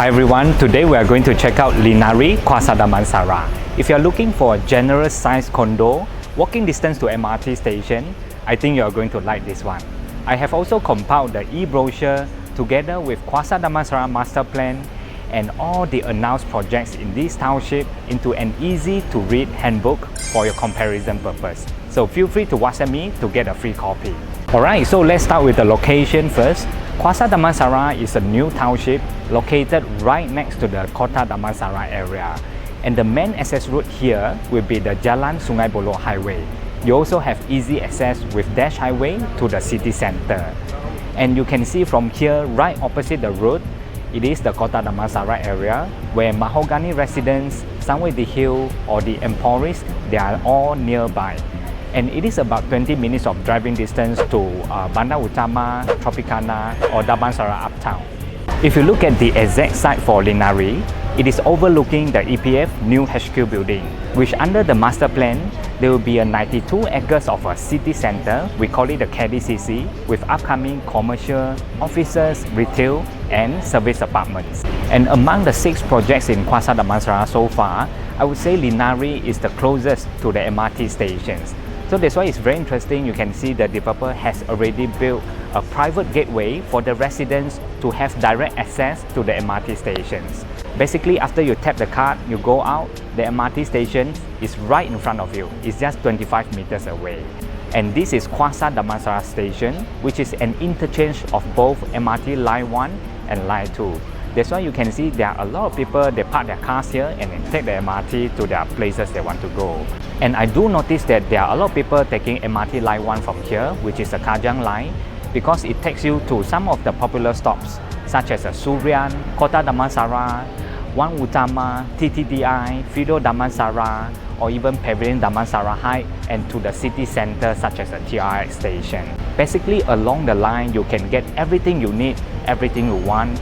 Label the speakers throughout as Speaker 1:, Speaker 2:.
Speaker 1: Hi everyone, today we are going to check out Linari Kwasa Damansara. If you are looking for a generous sized condo, walking distance to MRT station, I think you are going to like this one. I have also compiled the e-brochure together with Kwasa Damansara master plan and all the announced projects in this township into an easy to read handbook for your comparison purpose. So feel free to WhatsApp me to get a free copy. Alright, so let's start with the location first. Kwasa Damansara is a new township located right next to the Kota Damansara area. And the main access route here will be the Jalan Sungai Buloh Highway. You also have easy access with Dash Highway to the city center. And you can see from here, right opposite the road, it is the Kota Damansara area where Mahogany residents, Sunway Hill or the Emporis, they are all nearby. And it is about 20 minutes of driving distance to Bandar Utama, Tropicana or Damansara Uptown. If you look at the exact site for Linari, it is overlooking the EPF new HQ building, which under the master plan, there will be a 92 acres of a city center, we call it the KDCC, with upcoming commercial, offices, retail and service apartments. And among the 6 projects in Kwasa Damansara so far, I would say Linari is the closest to the MRT stations. So that's why it's very interesting. You can see the developer has already built a private gateway for the residents to have direct access to the MRT stations. Basically, after you tap the card, you go out, the MRT station is right in front of you. It's just 25 meters away. And this is Kwasa Damansara station, which is an interchange of both MRT Line 1 and Line 2. That's why you can see there are a lot of people, they park their cars here and then take the MRT to their places they want to go. And I do notice that there are a lot of people taking MRT Line 1 from here, which is the Kajang line, because it takes you to some of the popular stops such as Surian, Kota Damansara, Wan Utama, TTDI, Freehold Damansara, or even Pavilion Damansara High, and to the city center such as the TRX station. Basically, along the line, you can get everything you need, everything you want,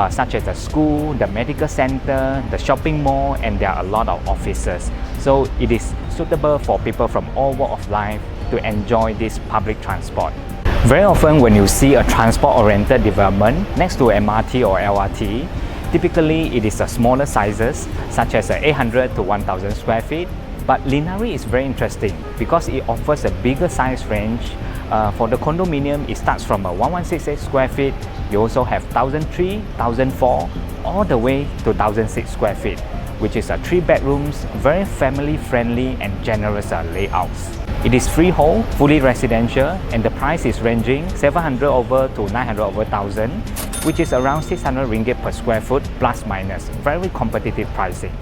Speaker 1: such as the school, the medical center, the shopping mall, and there are a lot of offices. So it is suitable for people from all walks of life to enjoy this public transport. Very often when you see a transport-oriented development next to MRT or LRT, typically it is a smaller sizes such as 800 to 1000 square feet. But Linari is very interesting because it offers a bigger size range. For the condominium, it starts from 1168 square feet. You also have 1003, 1004, all the way to 1006 square feet, which is 3 bedrooms, very family friendly and generous layouts. It is freehold, fully residential, and the price is ranging 700 over to 900 over 1000, which is around 600 ringgit per square foot plus minus. Very competitive pricing.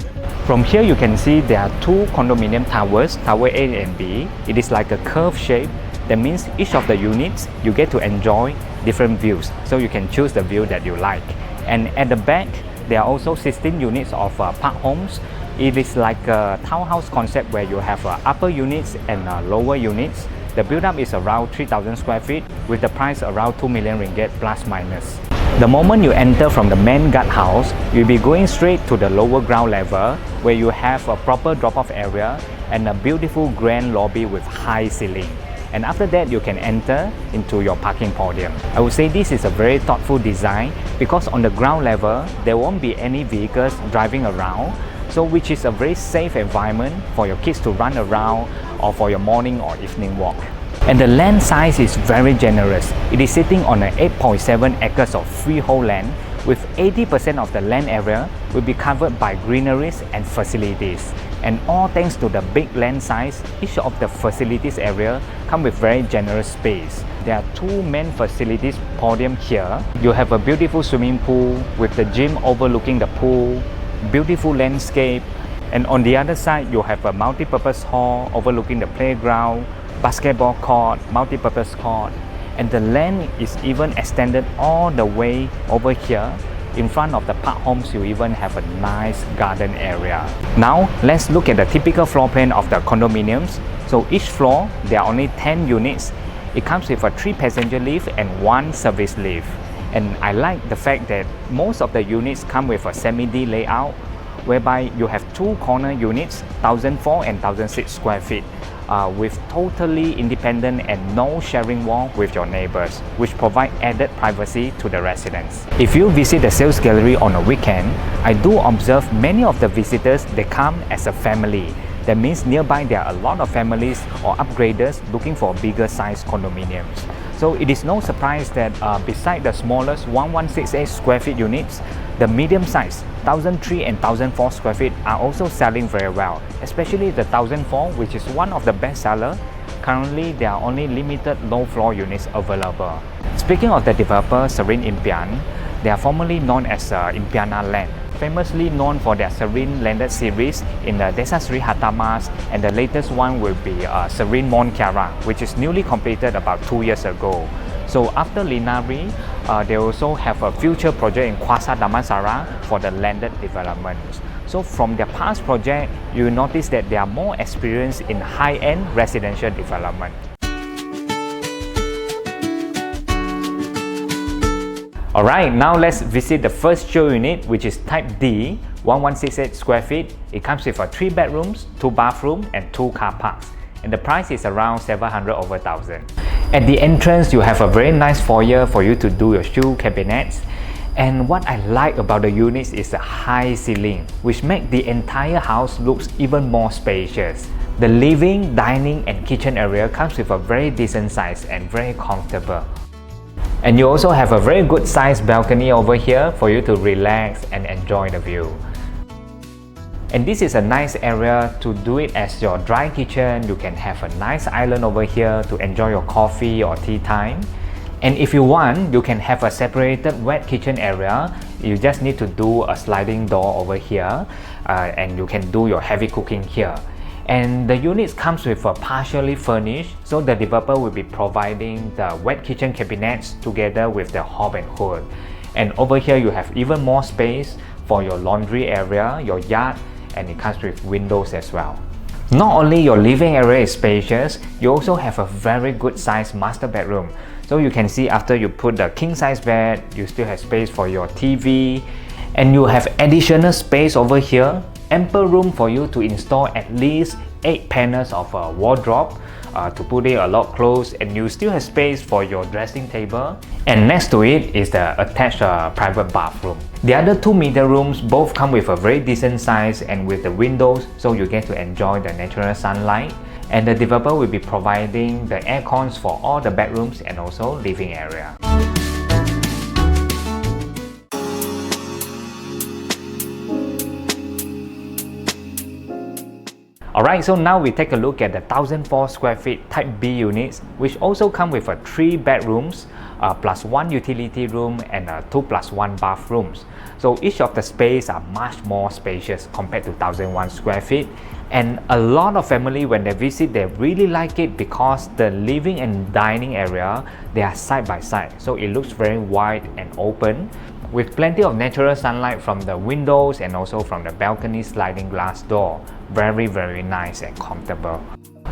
Speaker 1: From here you can see there are 2 condominium towers, Tower A and B. It is like a curved shape. That means each of the units you get to enjoy different views, so you can choose the view that you like. And at the back there are also 16 units of park homes. It is like a townhouse concept where you have upper units and lower units. The build-up is around 3000 square feet with the price around 2 million ringgit plus minus. The moment you enter from the main guardhouse, you'll be going straight to the lower ground level where you have a proper drop-off area and a beautiful grand lobby with high ceiling. And after that, you can enter into your parking podium. I would say this is a very thoughtful design because on the ground level, there won't be any vehicles driving around, so which is a very safe environment for your kids to run around or for your morning or evening walk. And the land size is very generous. It is sitting on an 8.7 acres of freehold land, with 80% of the land area will be covered by greeneries and facilities. And all thanks to the big land size, each of the facilities area come with very generous space. There are 2 main facilities podium here. You have a beautiful swimming pool with the gym overlooking the pool, beautiful landscape. And on the other side, you have a multi-purpose hall overlooking the playground, basketball court, multi-purpose court. And the land is even extended all the way over here. In front of the park homes, you even have a nice garden area. Now, let's look at the typical floor plan of the condominiums. So each floor, there are only 10 units. It comes with a 3 passenger lift and 1 service lift. And I like the fact that most of the units come with a semi-D layout, whereby you have 2 corner units, 1004 and 1006 square feet. with totally independent and no sharing wall with your neighbors, which provide added privacy to the residents. If you visit the sales gallery on a weekend, I do observe many of the visitors, they come as a family. That means nearby there are a lot of families or upgraders looking for bigger size condominiums. So it is no surprise that beside the smallest 1168 square feet units, the medium size 1003 and 1004 square feet are also selling very well, especially the 1004, which is one of the best sellers. Currently, there are only limited low floor units available. Speaking of the developer Serene Impian, they are formerly known as Impian Land, famously known for their Serene landed series in the Desa Sri Hatamas, and the latest one will be Serene Mon Kiara, which is newly completed about 2 years ago. So after Linari, they also have a future project in Kwasa Damansara for the landed developments. So from their past project, you notice that they are more experienced in high-end residential development. Alright, now let's visit the first show unit, which is Type D, 1168 square feet. It comes with 3 bedrooms, 2 bathrooms, and 2 car parks. And the price is around 700 over 1,000. At the entrance, you have a very nice foyer for you to do your shoe cabinets. And what I like about the units is the high ceiling, which make the entire house looks even more spacious. The living, dining, and kitchen area comes with a very decent size and very comfortable. And you also have a very good sized balcony over here for you to relax and enjoy the view. And this is a nice area to do it as your dry kitchen. You can have a nice island over here to enjoy your coffee or tea time. And if you want, you can have a separated wet kitchen area. You just need to do a sliding door over here and you can do your heavy cooking here. And the units comes with a partially furnished, so the developer will be providing the wet kitchen cabinets together with the hob and hood. And over here you have even more space for your laundry area, your yard, and it comes with windows as well. Not only your living area is spacious, you also have a very good sized master bedroom. So you can see after you put the king size bed, you still have space for your TV, and you have additional space over here. Ample room for you to install at least 8 panels of a wardrobe to put in a lot of clothes, and you still have space for your dressing table. And next to it is the attached private bathroom. The other 2 middle rooms both come with a very decent size and with the windows, so you get to enjoy the natural sunlight. And the developer will be providing the air cons for all the bedrooms and also living area. Alright, so now we take a look at the 1004 square feet Type B units, which also come with 3 bedrooms plus 1 utility room and 2 plus 1 bathrooms. So each of the space are much more spacious compared to 1001 square feet. And a lot of family, when they visit, they really like it because the living and dining area, they are side by side. So it looks very wide and open, with plenty of natural sunlight from the windows and also from the balcony sliding glass door. Very nice and comfortable.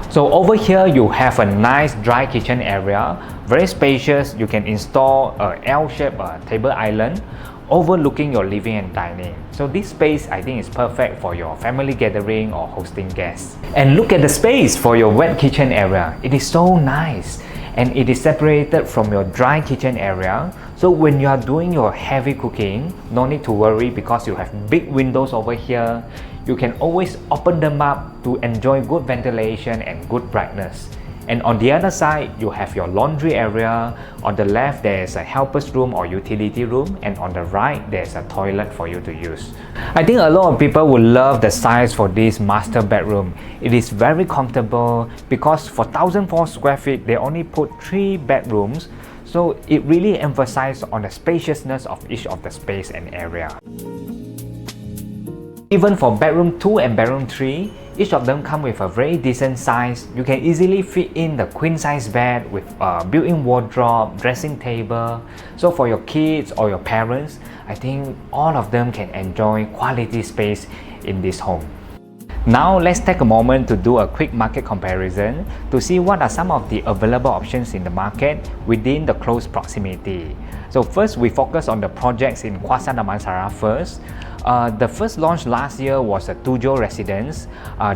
Speaker 1: So over here you have a nice dry kitchen area, very spacious. You can install a L-shaped table island overlooking your living and dining. So this space I think is perfect for your family gathering or hosting guests. And look at the space for your wet kitchen area. It is so nice, and it is separated from your dry kitchen area. So when you are doing your heavy cooking, no need to worry because you have big windows over here. You can always open them up to enjoy good ventilation and good brightness. And on the other side, you have your laundry area. On the left, there is a helper's room or utility room, and on the right, there's a toilet for you to use. I think a lot of people will love the size for this master bedroom. It is very comfortable because for 1004 square feet, they only put 3 bedrooms. So it really emphasizes on the spaciousness of each of the space and area. Even for bedroom 2 and bedroom 3, each of them come with a very decent size. You can easily fit in the queen size bed with a built-in wardrobe, dressing table. So for your kids or your parents, I think all of them can enjoy quality space in this home. Now let's take a moment to do a quick market comparison to see what are some of the available options in the market within the close proximity. So first we focus on the projects in Kwasa Damansara first. The first launch last year was a Tujo residence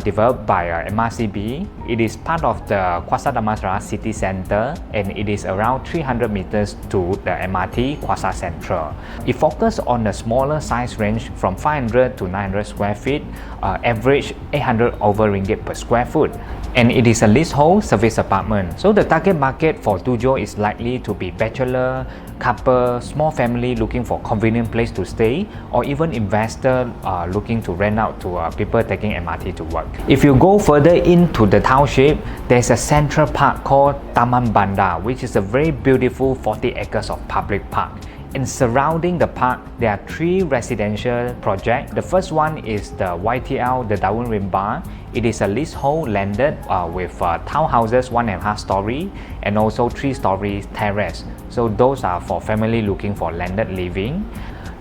Speaker 1: developed by MRCB. It is part of the Kwasa Damansara city center and it is around 300 meters to the MRT Kwasa Central. It focuses on a smaller size range from 500 to 900 square feet, average 800 over ringgit per square foot. And it is a leasehold service apartment. So the target market for Tujo is likely to be bachelor, couple, small family looking for convenient place to stay, or even investor looking to rent out to people taking MRT to work. If you go further into the township, there's a central park called Taman Banda, which is a very beautiful 40 acres of public park. And surrounding the park, there are 3 residential projects. The first one is the YTL, the Daun Rimba. It is a leasehold landed with townhouses 1.5 story and also 3 story terrace. So those are for family looking for landed living.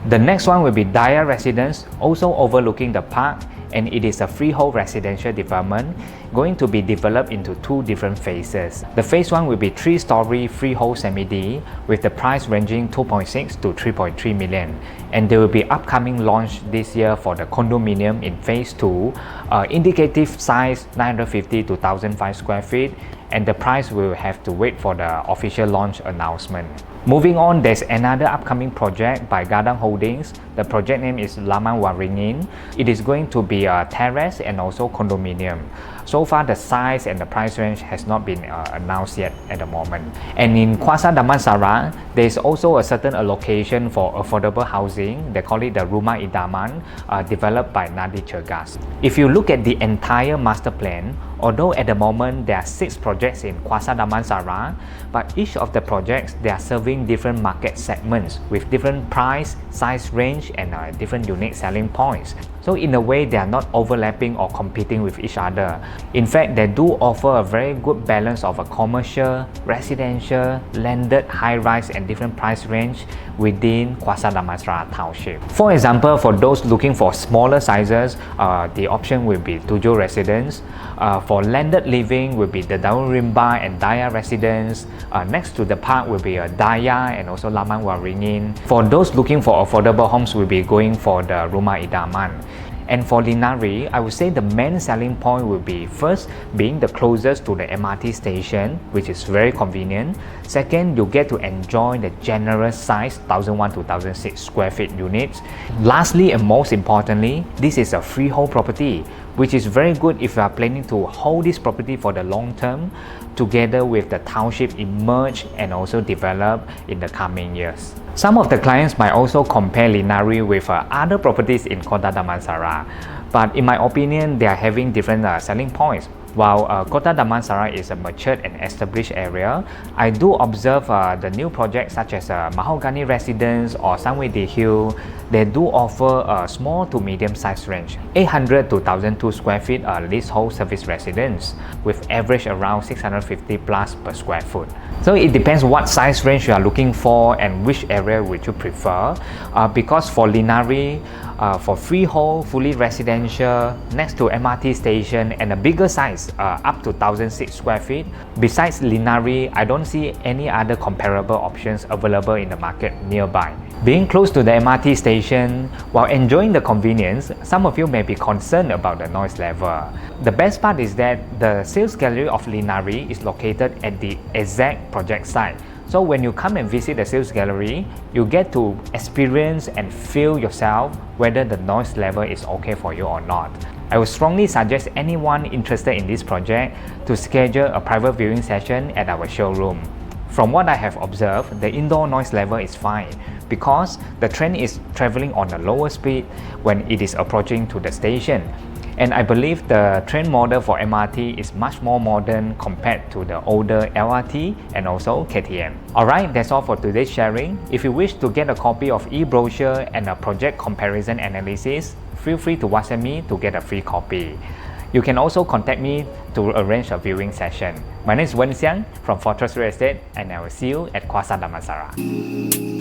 Speaker 1: The next one will be Daya Residence, also overlooking the park, and it is a freehold residential development going to be developed into 2 different phases. The phase 1 will be 3-story freehold semi-D with the price ranging 2.6 to 3.3 million. And there will be upcoming launch this year for the condominium in phase 2, indicative size 950 to 1005 square feet, and the price will have to wait for the official launch announcement. Moving on, there's another upcoming project by Gadang Holdings. The project name is Laman Waringin. It is going to be a terrace and also condominium. So far, the size and the price range has not been announced yet at the moment. And in Kwasa Damansara, there is also a certain allocation for affordable housing. They call it the Rumah Idaman, developed by Nadi Cergas. If you look at the entire master plan, although at the moment there are 6 projects in Kwasa Damansara, but each of the projects they are serving different market segments with different price, size range, and different unique selling points. So in a way, they are not overlapping or competing with each other. In fact, they do offer a very good balance of a commercial, residential, landed, high-rise, and different price range within Kwasa Damansara Township. For example, for those looking for smaller sizes, the option will be Tujo Residence. For landed living will be the Daun Rimba and Daya Residence. Next to the park will be a Daya and also Laman Waringin. For those looking for affordable homes, will be going for the Rumah Idaman. And for Linari, I would say the main selling point will be first being the closest to the MRT station, which is very convenient. Second, you get to enjoy the generous size 1001 to 1006 square feet units. Lastly and most importantly, this is a freehold property, which is very good if you are planning to hold this property for the long term, together with the township emerge and also develop in the coming years. Some of the clients might also compare Linari with other properties in Kota Damansara, but in my opinion, they are having different selling points. While Kota Damansara is a matured and established area, I do observe the new projects such as Mahogany Residence or Sunway Hill. They do offer a small to medium size range, 800 to 1002 square feet leasehold service residence with average around 650 plus per square foot. So it depends what size range you are looking for and which area would you prefer. Because for Linari, for freehold, fully residential, next to MRT station and a bigger size, up to 1006 square feet. Besides Linari, I don't see any other comparable options available in the market nearby. Being close to the MRT station, while enjoying the convenience, some of you may be concerned about the noise level. The best part is that the sales gallery of Linari is located at the exact project site. So when you come and visit the sales gallery, you get to experience and feel yourself whether the noise level is okay for you or not. I would strongly suggest anyone interested in this project to schedule a private viewing session at our showroom. From what I have observed, the indoor noise level is fine because the train is traveling on a lower speed when it is approaching to the station. And I believe the train model for MRT is much more modern compared to the older LRT and also KTM. Alright, that's all for today's sharing. If you wish to get a copy of e-brochure and a project comparison analysis, feel free to WhatsApp me to get a free copy. You can also contact me to arrange a viewing session. My name is Wen Hsiang from Fortress Real Estate, and I will see you at Kwasa Damansara.